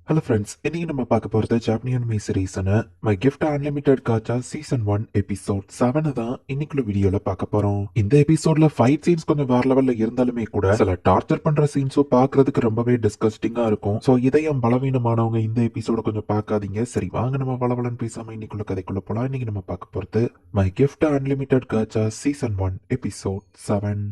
Hello friends, இன்னைக்கு நம்ம பார்க்க போறது ஜாப்பனீஸ் அனிமே சீரிஸான my gift unlimited gacha season 1 episode 7 தான் இன்னைக்குள்ள வீடியோல பார்க்க போறோம். இந்த எபிசோட்ல ஃபைட் சீன்ஸ் கொஞ்சம் வேற லெவல்ல இருந்தாலுமே கூட சில டார்ச்சர் பண்ற சீன்ஸும் பார்க்கிறதுக்கு ரொம்பவே டிஸ்கஸ்டிங்கா இருக்கும். ஸோ இதயம் பலவீனமானவங்க இந்த எபிசோட கொஞ்சம் பார்க்காதீங்க. சரி, வாங்க நம்ம வளவலன்னு பேசாம இன்னைக்குள்ள கதைக்குள்ள போலாம். இன்னைக்கு நம்ம பார்க்க போறது my gift unlimited gacha season 1 episode 7.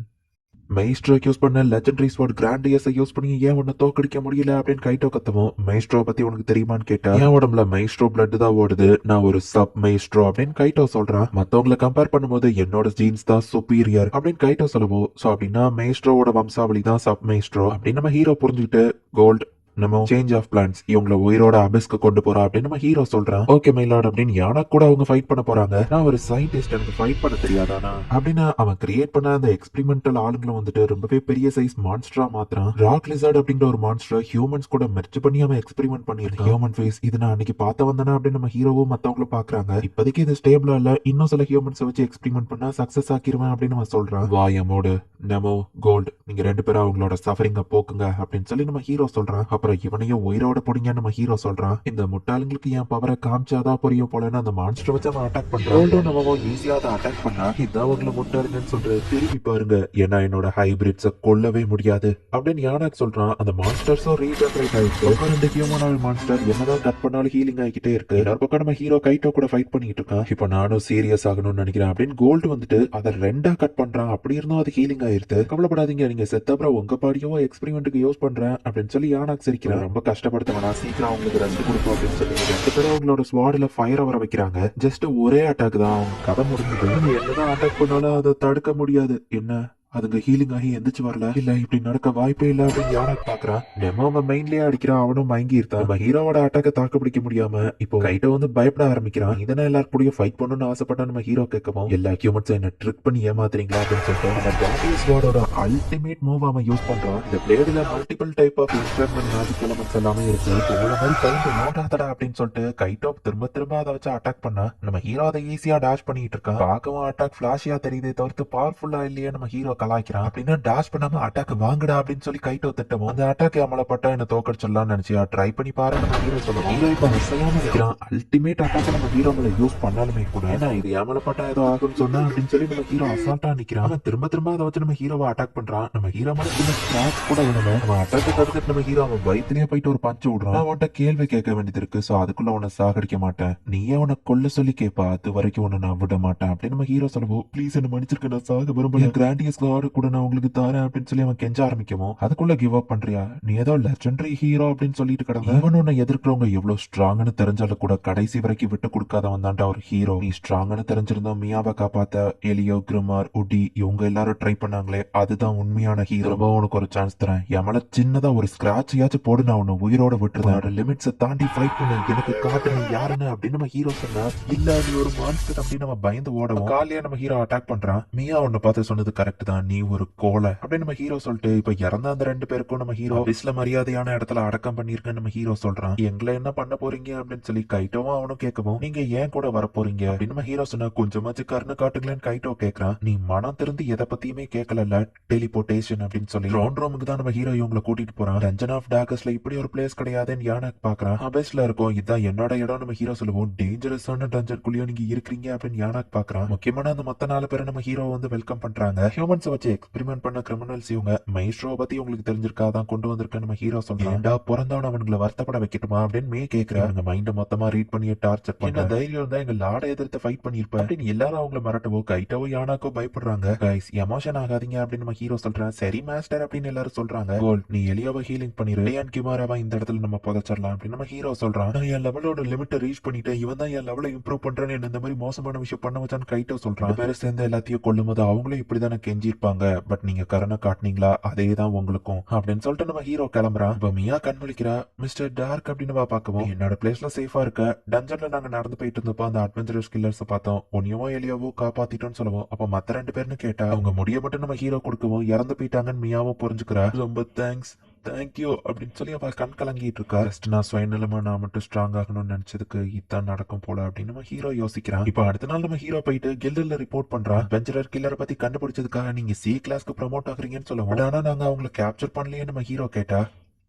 Maestro use பண்ண லெஜெண்டரி ஸ்வாட் கிராண்டியஸை யூஸ் பண்ணி ஏன் உன்னை தோக்கடிக்க முடியல அப்படின்னு கைட்டோ கத்தவும், மைஸ்ட்ரோ பத்தி உனக்கு தெரியுமான்னு கேட்டா, என் உடம்புல மைஸ்ட்ரோ பிளட் தான் ஓடுது, நான் ஒரு சப் மைஸ்ட்ரோ அப்படின்னு கைட்டோ சொல்றான். மத்தவங்களை கம்பேர் பண்ணும்போது என்னோட ஜீன்ஸ் தான் சுப்பீரியர் அப்படின்னு கைட்டோ சொல்லவும், சோ அப்படின்னா மைஸ்ட்ரோவோட வம்சாவளி தான் சப் மைஸ்ட்ரோ அப்படின்னு நம்ம ஹீரோ புரிஞ்சுக்கிட்டு, கோல்ட் நம்ம சேஞ்ச் ஆஃப் பிளான்ஸ் இவங்களை உயிரோட அபிஸ்க்கு கொண்டு போறோம் அப்படின்னு நம்ம ஹீரோ சொல்றான். ஓகே மைலாட் அப்படின்னு யானா கூட அவங்க ஃபைட் பண்ண போறாங்க. நான் ஒரு சயின்டிஸ்ட், எனக்கு ஃபைட் பண்ண தெரியாதானா அப்படின்னு அவன் கிரியேட் பண்ண அந்த எக்ஸ்பெரிமெண்டல் ஆளுங்களை வந்துட்டு ரொம்பவே பெரிய சைஸ் மான்ஸ்டரா மாத்திரான். ராக் லிசர்ட் அப்படிங்கிற ஒரு மான்ஸ்டர் ஹியூமன்ஸ் கூட மெர்ஜ் பண்ணி அவன் எக்ஸ்பெரிமெண்ட் பண்ணியிருக்கான். ஹியூமன் ஃபேஸ் இது நான் அன்னைக்கு பார்த்த வந்தனா அப்படின்னு நம்ம ஹீரோவும் மத்தவங்களும் பாக்குறாங்க. இப்போதைக்கு இது ஸ்டேபிளா இல்ல, இன்னும் சில ஹியூமன்ஸ் வச்சு எக்ஸ்பெரிமெண்ட் பண்ணா சக்சஸ் ஆக்கிருவேன் அப்படின்னு நம்ம சொல்றான். வாயமோடு நமோ கோல்ட், நீங்க ரெண்டு பேரும் அவங்களோட சஃபரிங்க போக்குங்க அப்படின்னு சொல்லி நம்ம ஹீரோ சொல்றான். அப்புறம் இவனையும் உயிரோட புடிங்க நம்ம ஹீரோ சொல்றான். இந்த முட்டாளுங்களுக்கு என் பவரை காமிச்சாதான் புரியும் போலன்னு அந்த மான்ஸ்டர் வச்சு அவன் அட்டாக் பண்றான். கோல்டும் நம்ம ஈஸியா அதை அட்டாக் பண்ணா, இதான் உங்களை முட்டாளுங்கன்னு சொல்ற திரும்பி பாருங்க, ஏன்னா என்னோட ஹைபிரிட்ஸை கொல்லவே முடியாது அப்படின்னு யானாக் சொல்றான். அந்த மான்ஸ்டர்ஸும் ரீஜெனரேட் ஆயிடுச்சு. ரெண்டு ஹியூமனான மான்ஸ்டர் என்னதான் கட் பண்ணாலும் ஹீலிங் ஆகிக்கிட்டே இருக்கு. இன்னொரு பக்கம் நம்ம ஹீரோ கைட்டோ கூட ஃபைட் பண்ணிட்டு இருக்கான். இப்போ நானும் சீரியஸ் ஆகணும்னு நினைக்கிறேன் அப்படின்னு கோல்டு வந்துட்டு அதை ரெண்டா கட் பண்றான். அப்படி இருந்தும் அது ஹீலிங் ஆயிருது. கவலைப்படாதீங்க, நீங்க செத்தப்புறம் உங்க பாடியோ எக்ஸ்பெரிமெண்ட்டுக்கு யூஸ் பண்றேன் அப்படின்னு சொல்லி யானாக் சிரிக்கிறான். ரொம்ப கஷ்டப்படுத்த வேணா, சீக்கிரம் அவங்களுக்கு ரெஸ்ட் கொடுப்போம் அப்படின்னு சொல்லி ரெண்டு பேரும் அவங்களோட ஸ்வாட்ல ஃபயரை வர வைக்கிறாங்க. ஜஸ்ட் ஒரே அட்டாக் தான், அவங்க கதை முடிஞ்சது. என்னதான் அட்டாக் பண்ணாலும் அதை தடுக்க முடியாது. என்ன அதுங்க ஹீலிங் ஆகி எந்திரிச்சு வரல, இல்ல இப்படி நடக்க வாய்ப்பே இல்ல அப்படின்னு யானாக் பாக்குறான். நெமோ அவன் மெயின்லயே அடிக்கிறான், அவனும் மயங்கி இருக்கான். நம்ம ஹீரோவோட அட்டாக்க தாக்கு பிடிக்க முடியாம இப்போ கைட்டோ வந்து பயப்பட ஆரம்பிக்கிறான். இதனை எல்லாரும் கூடயும் ஃபைட் பண்ணணும்னு ஆசைப்பட்டா நம்ம ஹீரோ கேட்கவும், எல்லா ஹியூமன்ஸும் என்ன ட்ரிக் பண்ணி ஏமாத்துறீங்களா அப்படின்னு சொல்லிட்டு அந்த கார்டியஸ் ஸ்வாடோட அல்டிமேட் மூவ் அவன் யூஸ் பண்றான். இந்த பிளேடுல multiple type of instrument magic elements எல்லாமே இருக்கு. உங்களை மாதிரி கைண்டு நோட்டாதடா அப்படின்னு சொல்லிட்டு கைட்டோ திரும்ப திரும்ப அதை வச்சு அட்டாக் பண்ணா நம்ம ஹீரோ அதை ஈஸியா டேஷ் பண்ணிட்டு இருக்கான். பார்க்கவும் அட்டாக் பிளாஷியா தெரியுதே தவிர்த்து பவர்ஃபுல்லா இல்லையே நம்ம ஹீரோ கலாய்க்கிறான். அப்படின்னா டாஷ் பண்ணாம அட்டாக் வாங்குடா அப்படின்னு சொல்லி கைட்டோ திட்டவும், அந்த அட்டாக் அமலப்பட்டா என்ன தோக்கடிச்சிடலாம்னு நினைச்சியா, ட்ரை பண்ணி பாரு நம்ம ஹீரோ சொல்லுவோம். ஹீரோ இப்ப அசையாம இருக்கிறான். அல்டிமேட் அட்டாக் நம்ம ஹீரோ மேல யூஸ் பண்ணாலுமே கூட ஏன்னா இது ஏமலப்பட்டா ஏதோ ஆகும்னு சொன்னா அப்படின்னு சொல்லி நம்ம ஹீரோ அசால்ட்டா நிக்கிறான். அவன் திரும்ப திரும்ப அதை வச்சு நம்ம ஹீரோவை அட்டாக் பண்றான். நம்ம ஹீரோ மேல சின்ன ஸ்கிராச் கூட விடல. நம்ம அட்டாக் தடுத்துட்டு நம்ம ஹீரோ அவன் வயிற்றுலயே போயிட்டு ஒரு பஞ்சு விடுறான். நான் உன்ட்ட கேள்வி கேட்க வேண்டியது இருக்கு, சோ அதுக்குள்ள உன்னை சாகடிக்க மாட்டேன், நீயே உன்னை கொல்ல சொல்லி கேப்பா, அது வரைக்கும் உன்னை நான் விட மாட்டேன் அப்படின்னு நம்ம ஹீரோ சொல்லுவோம். ப்ளீஸ் என்ன மன்னிச்சிருக்க, நான் சாக விரும்பல, கிராண்டியஸ் ஆடு கூட நான் உங்களுக்கு தாரேன் அப்படின்னு சொல்லி அவன் கெஞ்ச ஆரம்பிக்கவும், அதுக்குள்ள கிவ் அப் பண்றியா, நீ ஏதோ லெஜெண்டரி ஹீரோ அப்படின்னு சொல்லிட்டு கிடந்த. இவன் உன்னை எதிர்க்கிறவங்க எவ்வளவு ஸ்ட்ராங்னு தெரிஞ்சாலும் கூட கடைசி வரைக்கும் விட்டு கொடுக்காதவன் தான்டா ஒரு ஹீரோ. நீ ஸ்ட்ராங்னு தெரிஞ்சிருந்தோம் மியாவை காப்பாத்த எலியோ கிரிமார் உடி இவங்க எல்லாரும் ட்ரை பண்ணாங்களே, அதுதான் உண்மையான ஹீரோ. ரொம்ப உனக்கு ஒரு சான்ஸ் தரேன், எமல சின்னதா ஒரு ஸ்கிராட்சியாச்சும் போடு, நான் உன்னை உயிரோட விட்டுருந்தேன், லிமிட்ஸை தாண்டி ஃபைட் பண்ணு, எனக்கு காட்டு நீ யாருன்னு அப்படின்னு நம்ம ஹீரோ சொன்னா, இல்ல நீ ஒரு மான்ஸ்டர் அப்படின்னு நம்ம பயந்து ஓடவும் காலியா நம்ம ஹீரோ அட்டாக் பண்றான். மியா உன்னை பார்த்து சொன்னது கரெக்ட் தான், நீ ஒரு கோலை அப்படின்னு நம்ம ஹீரோ சொல்லிட்டு இப்ப இறந்த அந்த ரெண்டு பேருக்கும் நம்ம ஹீரோ விஸ்ல மரியாதையான இடத்துல அடக்கம் பண்ணிருக்கேன் நம்ம ஹீரோ சொல்றான். எங்களை என்ன பண்ண போறீங்க அப்படின்னு சொல்லி கைட்டோவும் அவனும் கேட்கவும், நீங்க ஏன் கூட வர போறீங்க அப்படின்னு நம்ம ஹீரோ சொன்னா, கொஞ்சமாச்சு கருணை காட்டுங்களேன்னு கைட்டோ கேக்குறான். நீ மனம் திருந்து எதை பத்தியுமே கேட்கல, டெலிபோர்டேஷன் அப்படின்னு சொல்லி ட்ரோன் ரூமுக்கு தான் நம்ம ஹீரோ இவங்களை கூட்டிட்டு போறான். டஞ்சன் ஆஃப் டாகர்ஸ்ல இப்படி ஒரு பிளேஸ் கிடையாதுன்னு யானாக் பாக்குறான். அபேஸ்ல இருக்கும், இதான் என்னோட இடம் நம்ம ஹீரோ சொல்லுவோம். டேஞ்சரஸான டஞ்சன் குள்ளேயும் நீங்க இருக்கிறீங்க அப்படின்னு யானாக் பாக்குறான். முக்கியமான அந்த மத்த 4 பேரை நம்ம ஹீரோ வந்து வெல்கம் பண்றாங்க. ஹியூமன்ஸ் வச்சு எக்ஸ்பெரிமெண்ட் பண்ண கிரிமினல்ஸ் இவங்க. மைஸ்ட்ரோ பத்தி உங்களுக்கு தெரிஞ்சிருக்காதான் கொண்டு வந்திருக்க நம்ம ஹீரோ சொல்றான். ஏண்டா பிறந்தவன் அவனுங்களை வருத்தப்பட வைக்கட்டுமா அப்படின்னு மே கேக்குறாங்க. மைண்ட மொத்தமா ரீட் பண்ணி டார்ச்சர் பண்ண தைரியம் இருந்தா எங்க லாட எதிர்த்து ஃபைட் பண்ணிருப்ப அப்படின்னு எல்லாரும் அவங்கள மிரட்டவோ கைட்டவோ யானாக்கோ பயப்படுறாங்க. கைஸ் எமோஷன் ஆகாதீங்க அப்படின்னு நம்ம ஹீரோ சொல்றான். சரி மாஸ்டர் அப்படின்னு எல்லாரும் சொல்றாங்க. கோல் நீ எலியாவை ஹீலிங் பண்ணிரு, அண்ட் கிமாராவா இந்த இடத்துல நம்ம புதைச்சிடலாம் அப்படின்னு நம்ம ஹீரோ சொல்றான். நான் என் லெவலோட லிமிட்டை ரீச் பண்ணிட்டேன், இவன் தான் என் லெவலை இம்ப்ரூவ் பண்றேன்னு என்ன இந்த மாதிரி மோசமான விஷயம் பண்ண வச்சான்னு கைட்டோ சொல்றான். பேரை சேர்ந்து எல்லாத்தையும் கொல்லும் போது அவங்களும் இப்படிதானே கெஞ்சிருப்பாங்க, பட் நீங்க கருணை காட்டினீங்களா, அதே தான் உங்களுக்கும் அப்படின்னு சொல்லிட்டு நம்ம ஹீரோ கிளம்புறான். இப்ப மியா கண்மொழிக்கிறா. மிஸ்டர் டார்க் அப்படின்னு பாக்கவும், என்னோட பிளேஸ்ல சேஃபா இருக்க, டஞ்சன்ல நாங்க நடந்து போயிட்டு இருந்தப்போ அந்த அட்வென்ச்சரஸ் கில்லர்ஸ் பார்த்தோம், உன்னையவோ எலியாவோ காப்பாத்திட்டோம்னு சொல்லுவோம். அப்ப மத்த 2 பேர்னு கேட்டா அவங்க முடிய மட்டும் நம்ம ஹீரோ கொடுக்கவும் இறந்து போயிட்டாங்கன்னு மியாவும் புரிஞ்சுக்கிறா. ரொம்ப தேங்க்ஸ், தேங்க்யூ அப்படின்னு சொல்லி அவ கண் கலங்கிட்டு இருக்கா. ஜஸ்ட் நான் சுயநலமா நான் மட்டும் ஸ்ட்ராங் ஆகணும்னு நினைச்சதுக்கு இதான் நடக்கும் போல அப்படின்னு நம்ம ஹீரோ யோசிக்கிறான். இப்ப அடுத்த நாள் நம்ம ஹீரோ போயிட்டு கில்டர்ல ரிப்போர்ட் பண்றான். அட்வென்ச்சரர் கில்லரை பத்தி கண்டுபிடிச்சதுக்காக நீங்க சி கிளாஸ்க்கு ப்ரமோட் ஆகுறீங்கன்னு சொல்லுவோம். ஆனா நாங்க அவங்களை கேப்சர் பண்ணலையே நம்ம ஹீரோ கேட்டா,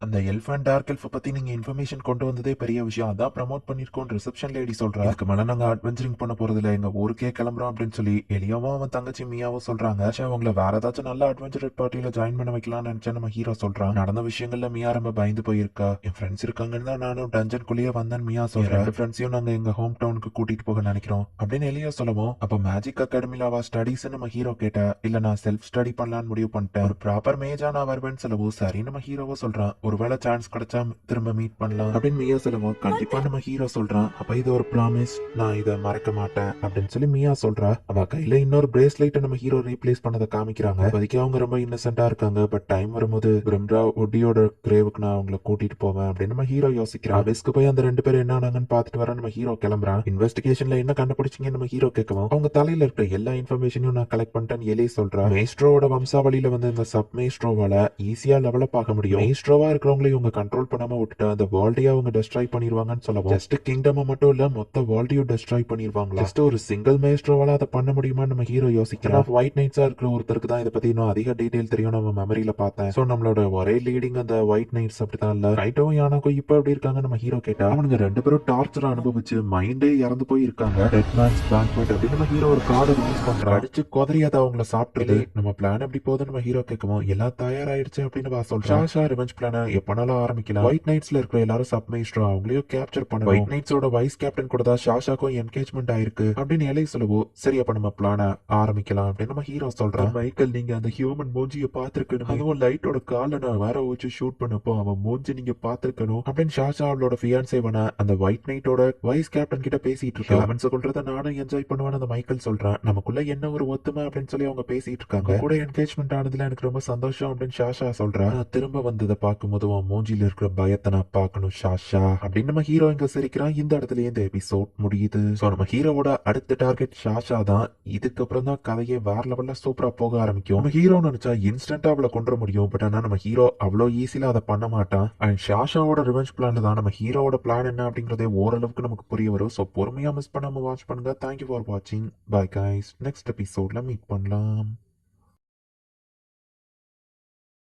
அந்த எல்ஃப் அண்ட் டார்க் எல்ஃப் பத்தி நீங்க இன்ஃபர்மேஷன் கொண்டு வந்ததே பெரிய விஷயம். அதான் ப்ரமோட் பண்ணிருக்கோம் ரிசப்ஷன் லேடி சொல்றா. இதுக்கு மேல நாங்க அட்வென்ச்சரிங் பண்ண போறது இல்ல, எங்க ஊருக்கே கிளம்புறோம் அப்படின்னு சொல்லி எலியாவும் அவன் தங்கச்சி மியாவும் சொல்றாங்க. சே, அவங்கள வேற ஏதாச்சும் நல்ல அட்வென்ச்சர் பார்ட்டியில ஜாயின் பண்ண வைக்கலாம்னு நினைச்சா நம்ம ஹீரோ சொல்றான். நடந்த விஷயங்கள்ல மியா ரொம்ப பயந்து போயிருக்கா. என் ஃப்ரெண்ட்ஸ் இருக்காங்கன்னு தான் நானும் டஞ்சன் குள்ளேயே வந்தேன் மியா சொல்றேன். ரெண்டு ஃப்ரெண்ட்ஸையும் நாங்க எங்க ஹோம் டவுனுக்கு கூட்டிட்டு போக நினைக்கிறோம் அப்படின்னு எலியா சொல்லவும், அப்ப மேஜிக் அகாடமில அவ ஸ்டடிஸ் நம்ம ஹீரோ கேட்டா, இல்ல நான் செல்ஃப் ஸ்டடி பண்ணலாம்னு முடிவு பண்ணிட்டேன், ஒரு ப்ராப்பர் மேஜா நான் வருவேன்னு சொல்லவும் சரி நம்ம ஹீரோவோ சொல்றான். ஒருவேளை சான்ஸ் கிடைச்சா திரும்ப மீட் பண்ணலாம் அப்படின்னு மியா சொல்லுவோம். கண்டிப்பா நம்ம ஹீரோ சொல்றான். அப்ப இது ஒரு ப்ராமிஸ், நான் இதை மறக்க மாட்டேன் அப்படின்னு சொல்லி மியா சொல்றா. அவ கையில இன்னொரு பிரேஸ்லைட் நம்ம ஹீரோ ரீப்ளேஸ் பண்ணதை காமிக்கிறாங்க. இப்போதைக்கு அவங்க ரொம்ப இன்னசென்ட்டா இருக்காங்க. பட் டைம் வரும்போது பிரிம்ரா ஒட்டியோட கிரேவுக்கு நான் அவங்கள கூட்டிட்டு போவேன் அப்படின்னு நம்ம ஹீரோ யோசிக்கிறான். ஆபீஸ்க்கு போய் அந்த ரெண்டு பேரும் என்ன ஆனாங்கன்னு பார்த்துட்டு வர நம்ம ஹீரோ கிளம்புறான். இன்வெஸ்டிகேஷன்ல என்ன கண்டுபிடிச்சிங்க நம்ம ஹீரோ கேட்கவும், அவங்க தலையில இருக்கிற எல்லா இன்ஃபர்மேஷனையும் நான் கலெக்ட் பண்ணிட்டேன் எலி சொல்றா. மேஸ்ட்ரோவோட வம்சாவளியில வந்து இந்த சப் மேஸ்ட்ரோவால ஈஸியா லெவலப் ஆக முடியும். மேஸ்ட்ரோவா இருக்கிறவங்களை இவங்க கண்ட்ரோல் பண்ணாம விட்டுட்டா அந்த வேர்ல்டையே அவங்க டெஸ்ட்ராய் பண்ணிடுவாங்கன்னு சொல்லவும், ஜஸ்ட் கிங்டம் மட்டும் இல்ல மொத்த வேர்ல்டையும் டெஸ்ட்ராய் பண்ணிடுவாங்களா, ஜஸ்ட் ஒரு சிங்கிள் மேஸ்ட்ரோவால அதை பண்ண முடியுமா நம்ம ஹீரோ யோசிக்கிறான். ஒயிட் நைட்ஸா இருக்கிற ஒருத்தருக்கு தான் இதை பத்தி இன்னும் அதிக டீடைல் தெரியும் நம்ம மெமரியில பார்த்தேன். சோ நம்மளோட ஒரே லீடிங் அந்த ஒயிட் நைட்ஸ் அப்படித்தான் இல்ல, ரைட்டோவும் யானாக்கும் இப்ப எப்படி இருக்காங்க நம்ம ஹீரோ கேட்டா, அவனுங்க ரெண்டு பேரும் டார்ச்சர் அனுபவிச்சு மைண்டே இறந்து போய் இருக்காங்க. டெட் மேன்ஸ் பேங்க்வெட் அப்படின்னு நம்ம ஹீரோ ஒரு கார்டு ரிலீஸ் பண்றான். அடிச்சு குதறி அதை அவங்கள சாப்பிட்டு நம்ம பிளான் எப்படி போகுது நம்ம ஹீரோ கேட்கவும், எல்லாம் தயாராயிடுச்சு அப்படின்னு சொல்றான். ஷாஷா ரிவெஞ்ச் பிளான எப்பனாலும் ஆரம்பிக்கலாம். ஒயிட் நைட்ஸ்ல இருக்கிற எல்லாரும் சப்மைஸ்ட்ரோ அவங்களையும் கேப்சர் பண்ணணும். ஒயிட் நைட்ஸோட வைஸ் கேப்டன் கூட தான் ஷாஷாக்கும் என்கேஜ்மெண்ட் ஆயிருக்கு அப்படின்னு எலை சொல்லுவோம். சரி அப்ப நம்ம பிளான ஆரம்பிக்கலாம் அப்படின்னு நம்ம ஹீரோ சொல்றான். மைக்கேல், நீங்க அந்த ஹியூமன் மூஞ்சியை பார்த்திருக்கணும், அதுவும் லைட்டோட கால நான் வேற வச்சு ஷூட் பண்ணப்போ அவன் மூஞ்சி நீங்க பார்த்திருக்கணும் அப்படின்னு ஷாஷா அவளோட ஃபியான்சேவன அந்த ஒயிட் நைட்டோட வைஸ் கேப்டன் கிட்ட பேசிட்டு இருக்கா. ஹியூமன்ஸ் கொல்றத நானும் என்ஜாய் பண்ணுவேன் அந்த மைக்கேல் சொல்றான். நமக்குள்ள என்ன ஒரு ஒத்துமை அப்படின்னு சொல்லி அவங்க பேசிட்டு இருக்காங்க. கூட என்கேஜ்மெண்ட் ஆனதுல எனக்கு ரொம்ப சந்தோஷம் அப்படின்னு ஷாஷா சொல்றா. நான் திரும்ப வந்ததை பார்க்கும்போது உன் மூஞ்சில இருக்கிற பயத்தை நான் பார்க்கணும் ஷாஷா அப்படின்னு நம்ம ஹீரோ இங்க சிரிக்கிறான். இந்த இடத்துல இந்த எபிசோட் முடியுது. சோ நம்ம ஹீரோவோட அடுத்த டார்கெட் ஷாஷா தான். இதுக்கப்புறம் தான் கதையே வேற லெவல்ல சூப்பரா போக ஆரம்பிக்கும். நம்ம ஹீரோ நினைச்சா இன்ஸ்டன்டா அவளை கொண்டு முடியும். பட் ஆனா நம்ம ஹீரோ அவ்வளோ ஈஸியில அதை பண்ண மாட்டான். அண்ட் ஷாஷாவோட ரிவெஞ்ச் பிளான்ல தான் நம்ம ஹீரோவோட பிளான் என்ன அப்படிங்கறதே ஓரளவுக்கு நமக்கு புரிய வரும். சோ பொறுமையா மிஸ் பண்ணாம வாட்ச் பண்ணுங்க. தேங்க்யூ ஃபார் வாட்சிங். Bye guys. நெக்ஸ்ட் எபிசோட்ல மீட் பண்ணலாம்.